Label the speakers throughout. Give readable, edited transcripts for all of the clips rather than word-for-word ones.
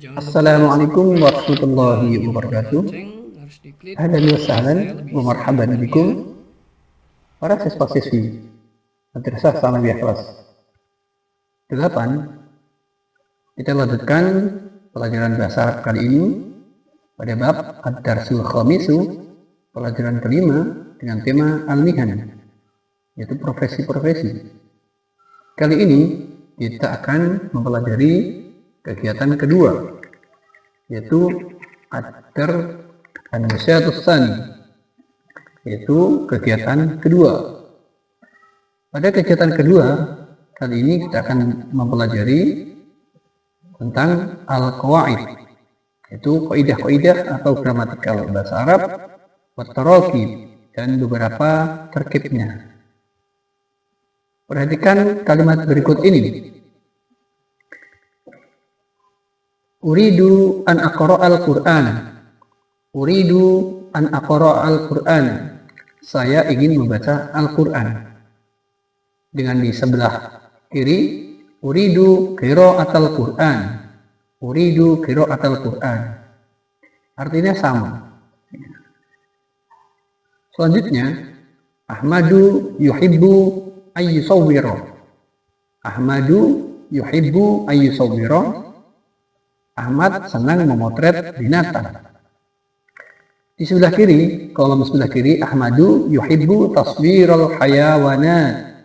Speaker 1: Jangan lupa
Speaker 2: Assalamualaikum
Speaker 1: subscribe
Speaker 2: warahmatullahi
Speaker 1: dan nyalakan
Speaker 2: wabarakatuh.
Speaker 1: lonceng harus diklik
Speaker 2: Ahlan wa
Speaker 1: biar
Speaker 2: sahlan
Speaker 1: saya lebih
Speaker 2: wa
Speaker 1: semangat
Speaker 2: marhaban
Speaker 1: lagi
Speaker 2: bikum
Speaker 1: ya.
Speaker 2: para siswa-siswi Madrasah Sanawiyah kelas 8. Kita lanjutkan pelajaran bahasa Arab kali ini pada bab Ad-Darsul Khamisu, pelajaran kelima dengan tema Al-Mihan, yaitu profesi-profesi. Kali ini kita akan mempelajari kegiatan kedua, yaitu Ad-Dar An-Nasyatus Tsani, yaitu kegiatan kedua. Pada kegiatan kedua kali ini kita akan mempelajari tentang al-qawaid, yaitu kaidah-kaidah atau gramatikal bahasa Arab, wat-tarakib, dan beberapa terkibnya. Perhatikan kalimat berikut ini. Uridu an aqra'al Qur'an. Uridu an aqra'al Qur'an. Saya ingin membaca Al-Qur'an. Dengan di sebelah kiri, uridu qira'atal Qur'an. Uridu qira'atal Qur'an. Artinya sama. Selanjutnya, Ahmadu yuhibbu ayyusawwira. Ahmadu yuhibbu ayyusawwira. Ahmad senang memotret binatang. Di sebelah kiri, kolom sebelah kiri, Ahmadu yuhibbu taswiral hayawanat.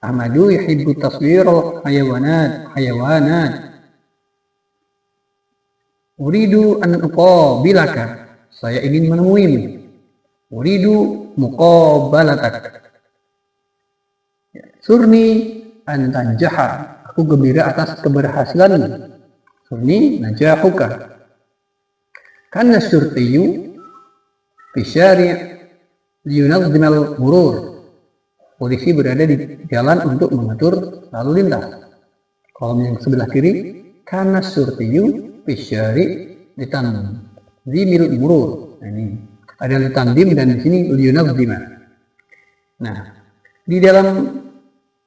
Speaker 2: Ahmadu yuhibbu taswiral hayawanat. Uridu an uqabilaka. Saya ingin menemuimu. Uridu muqabalatak. Surni an tanjaha. Aku gembira atas keberhasilanmu. Surni najahuka. Kana syurtiyu fi syari' liyunazzimal murur. Polisi berada di jalan untuk mengatur lalu lintas. Kolom yang sebelah kiri, kana syurtiyu fi syari' litanzimil murur. Nah, ini ada litanzim dan di sini liyunazzima. Nah, di dalam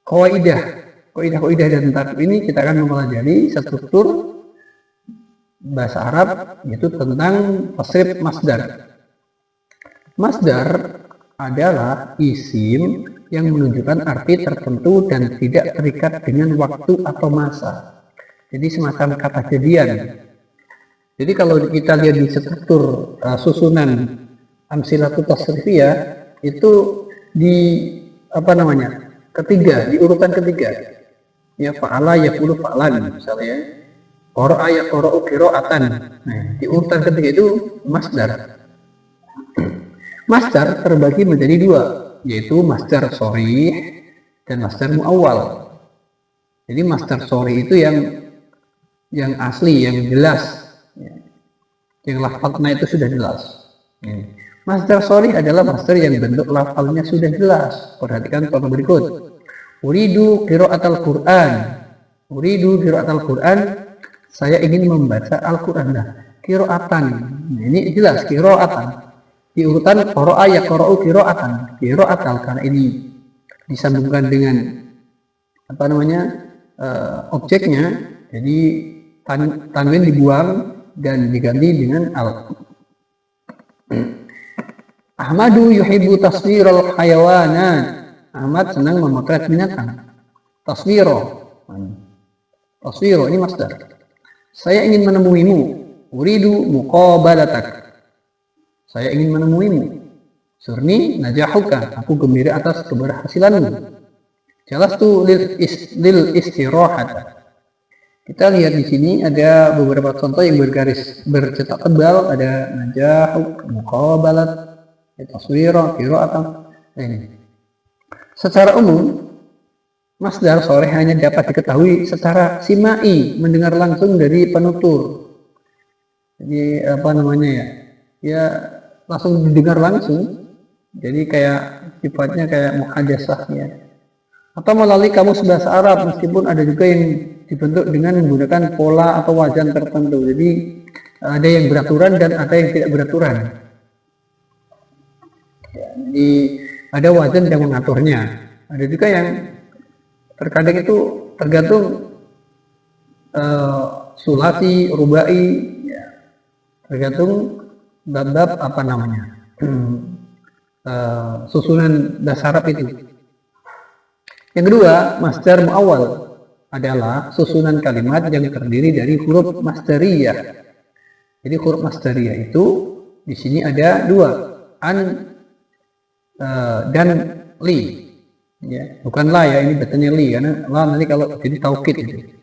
Speaker 2: kaidah dan tartib ini kita akan mempelajari struktur bahasa Arab, yaitu tentang tasrif masdar. Masdar adalah isim yang menunjukkan arti tertentu dan tidak terikat dengan waktu atau masa. Jadi semacam kata jadian. Jadi kalau kita lihat di struktur susunan amsilatut tasrifiyah itu di ketiga, di urutan ketiga. Ya fa'ala yaqulu fa'lan misalnya. Qara'a yaqra'u qira'atan. Nah, di urutan ketiga itu masdar. Masdar terbagi menjadi dua, yaitu masdar sharih dan masdar muawwal. Jadi masdar sharih itu yang asli, yang jelas, yang lafalnya itu sudah jelas. Masdar sharih adalah masdar yang bentuk lafalnya sudah jelas. Perhatikan contoh berikut. Uridu qira'atal Qur'an. Uridu qira'atal Qur'an. Saya ingin membaca Al-Quran. Nah, qira'atan. Nah, ini jelas qira'atan. Di urutan qara'a yaqra'u qira'atan. Qira'atal, karena ini disambungkan dengan objeknya. Jadi tanwin dibuang dan diganti dengan al. Ahmadu yuhibbu taswiral hayawanat. Ahmad senang memotret binatang. Taswiro ini masdar. Saya ingin menemuimu. Uridu muqabalatak. Saya ingin menemuimu. Surni najahuka. Aku gembira atas keberhasilanmu. Jalastu lil istirahat. Kita lihat di sini ada beberapa contoh yang bergaris bercetak tebal. Ada najahuk, muqabalat, taswiro, qira'atan. Ini. Secara umum, masdar sharih hanya dapat diketahui secara simai, mendengar langsung dari penutur. Jadi ya langsung didengar langsung. Jadi kayak sifatnya kayak muhadasah ya. Atau melalui kamus bahasa Arab, meskipun ada juga yang dibentuk dengan menggunakan pola atau wajan tertentu. Jadi ada yang beraturan dan ada yang tidak beraturan. Ya, jadi ada wajan yang mengaturnya. Ada juga yang terkadang itu tergantung sulasi, rubai, ya, tergantung bab-bab apa namanya susunan dasar Arab itu. Yang kedua, masdar muawwal adalah susunan kalimat yang terdiri dari huruf masdariyah. Jadi huruf masdariyah itu di sini ada dua, an dan li. Ya, bukan la ya, ini betulnya li karena la nanti kalau jadi taukid itu.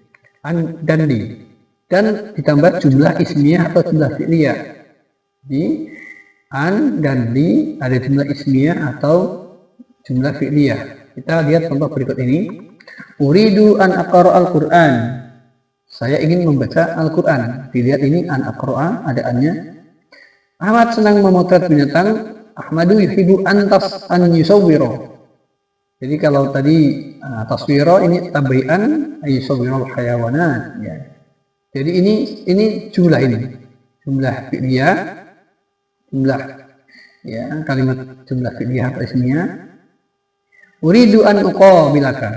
Speaker 2: An dan li. Dan ditambah jumlah ismiyah atau jumlah fi'liyah. Jadi an dan li ada jumlah ismiyah atau jumlah fi'liyah. Kita lihat contoh berikut ini. Uridu an aqra al-Qur'an. Saya ingin membaca Al-Qur'an. Dilihat ini an aqra ada annya. Ahmad senang memotret binatang. Ahmadu yuhibbu an yusawwira. Jadi kalau tadi taswira ini tabi'an yusawwirul hayawanat ya. Jadi ini jumlah ini. Jumlah fi'liyah, jumlah ya, kalimat jumlah fi'liyah atau ismiyah. Uridu an uqabilaka.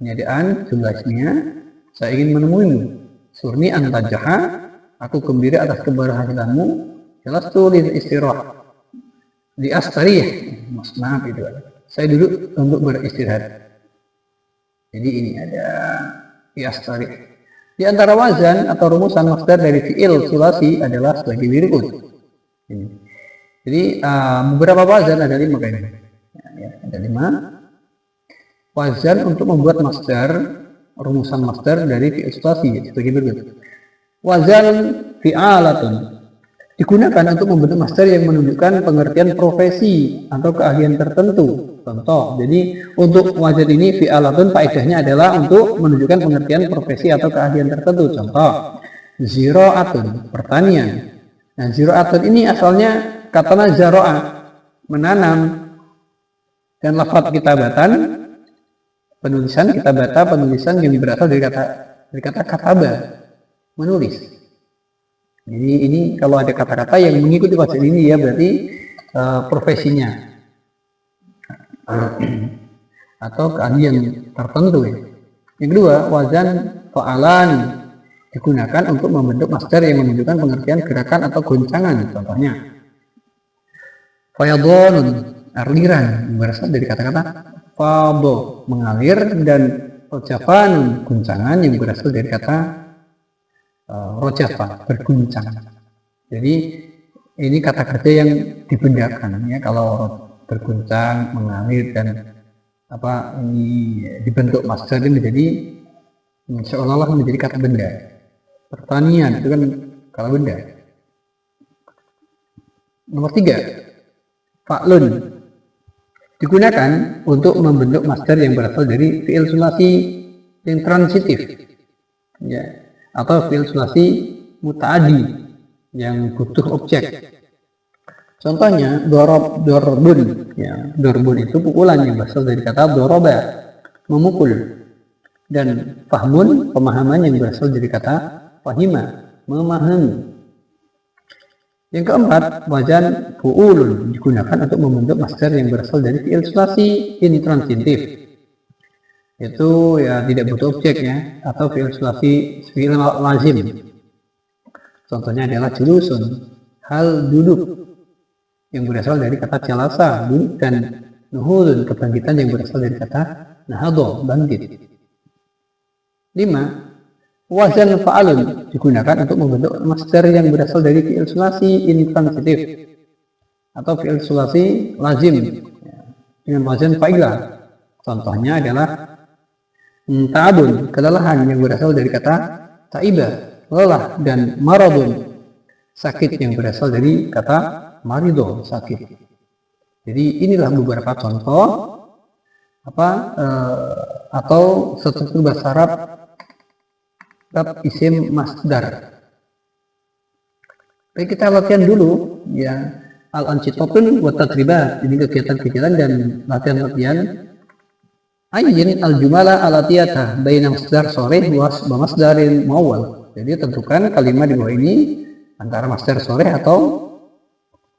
Speaker 2: Ini ada an jumlah ismiyah. Saya ingin menemuimu. Surni an tajaha. Aku gembira atas keberhasilanmu. Jelas tulis istirahat. Di astarih. Maaf itu. Saya duduk untuk beristirahat. Jadi ini ada di astarih. Di antara wazan atau rumusan masdar dari fi'il sulasi adalah sebagai berikut. Jadi beberapa wazan ada 5 kayaknya. Ya, ada 5. Wazan untuk membuat masdar, rumusan masdar dari fi'il sulasi sebagai berikut. Wazan fi'alatun digunakan untuk membentuk masdar yang menunjukkan pengertian profesi atau keahlian tertentu. Contoh, jadi untuk wazan ini fi'alatun faedahnya adalah untuk menunjukkan pengertian profesi atau keahlian tertentu. Contoh, zira'atun, pertanian. Nah, zira'atun ini asalnya katanya zaro'a, menanam, dan lafaz kitabatan, penulisan yang berasal dari kata kataba, menulis. Jadi ini kalau ada kata-kata yang mengikuti wazan ini ya berarti profesinya atau keahlian tertentu ya. Yang kedua, wazan fa'alan digunakan untuk membentuk masdar yang menunjukkan pengertian gerakan atau goncangan. Contohnya fayadhanun, aliran berasal dari kata-kata fadho, mengalir, dan rojafanun, guncangan yang berasal dari kata rojafa, berguncang. Jadi ini kata kerja yang dibendakan ya, kalau berguncang, mengalir, dan apa ini dibentuk masdar menjadi seolah-olah menjadi kata benda. Pertanian itu kan kata benda. Nomor 3, fa'lun digunakan untuk membentuk masdar yang berasal dari fi'il sulasi yang transitif ya, atau fi'il sulasi muta'addi yang butuh objek. Contohnya dorbun ya, dorbun itu pukulan yang berasal dari kata doroba, memukul, dan fahmun, pemahaman yang berasal dari kata fahima, memahami. Yang keempat, wazan fu'ulun digunakan untuk membentuk masdar yang berasal dari fi'il sulasi intransitif. Itu ya tidak butuh objek ya, atau fi'il sulasi fi'il lazim. Contohnya adalah julusun, hal duduk, yang berasal dari kata jalasa, duduk, dan nuhudun, kebangkitan yang berasal dari kata nahadho, bangkit. 5. Wazan fa'alun digunakan untuk membentuk masdar yang berasal dari fi'il sulasi intransitif atau fi'il sulasi lazim dengan wazan fa'ilah. Contohnya adalah ta'abun, kelelahan, yang berasal dari kata ta'iba, lelah, dan maradun, sakit, yang berasal dari kata marido, sakit. Jadi inilah beberapa contoh atau struktur bahasa Arab bab isim masdar. Baik, kita latihan dulu ya, al-anchitatun wa tadribat. Ini kegiatan-kegiatan dan latihan-latihan. Ayyin al-jumala alatiyata baina masdar sharih wa masdarin muawwal. Jadi tentukan kalimat di bawah ini antara masdar sharih atau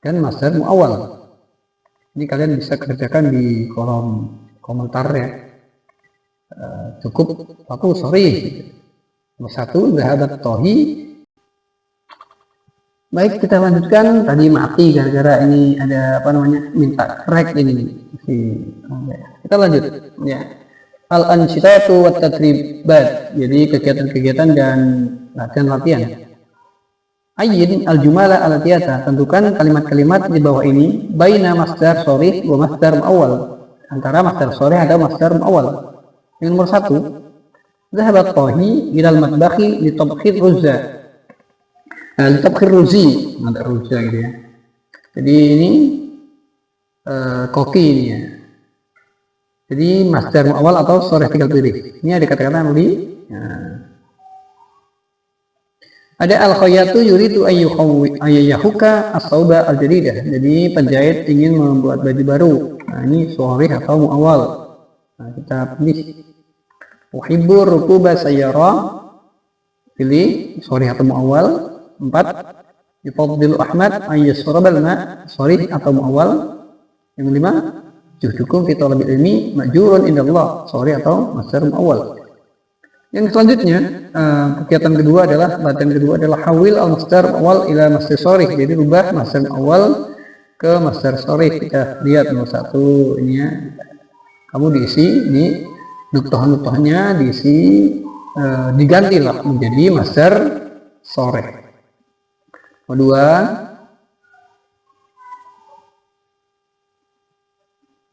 Speaker 2: dan masdar muawwal. Ini kalian bisa kerjakan di kolom komentar ya. Cukup aku sharih. Nomor 1, zahabat tohi. Baik, kita lanjutkan. Tadi mati gara-gara ini ada apa namanya, minta crack ini. Kita lanjut ya. Al-ansyitatu wat tadribat. Jadi kegiatan-kegiatan dan latihan-latihan. Ayyin al-jumala al-atiyata. Tentukan kalimat-kalimat di bawah ini baina masdar sharih wa masdar muawwal. Antara masdar sharih atau masdar muawwal. Yang nomor 1, zahabat tohi ilal matbakhi li tabkhir ruzza. Tabkhir ruzi, ada ruzza gitu ya. Jadi ini koki ini ya. Jadi masdar muawwal atau sharih tinggal pilih. Ini ada kata-kata li. Ada al-khayyatu yuridu ayyahuka as-sauba al-jadidah. Jadi penjahit ingin membuat baju baru. Nah, ini sharih atau muawwal. Nah, kita pilih. Uhibbu rukuba sayyara. Pilih sharih atau muawwal. 4. Yufaddilu Ahmad ayyashrabal ma, sharih atau muawwal. Yang 5. Juhdukum fi talabil ilmi ma'jurun indallah, sharih atau masdar muawwal. Yang selanjutnya kegiatan kedua adalah latihan kedua adalah hawil al masdar muawwal ila masdar sharih. Jadi rubah masdar muawwal ke masdar sharih. Kita lihat nomor 1 ini ya. Kamu diisi ini nuktah-nuktahnya diisi digantilah menjadi masdar sharih. Kedua,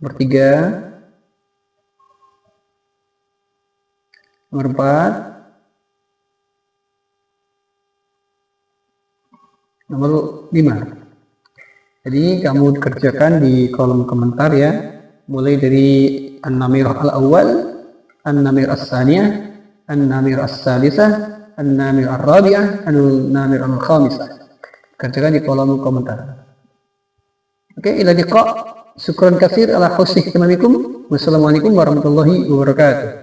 Speaker 2: nomor 3, nomor 4, nomor 5. Jadi kamu kerjakan di kolom komentar ya, mulai dari an-namirah al-awwal, an-namirah as-saniyah, an-namirah as-salisah, an-namirah ar-rabi'ah, an-namirah al-khamisah. Kerjakan di kolom komentar. Oke, ila liqa. Syukran katsir ala husni ihtimamikum. Wassalamualaikum warahmatullahi wabarakatuh.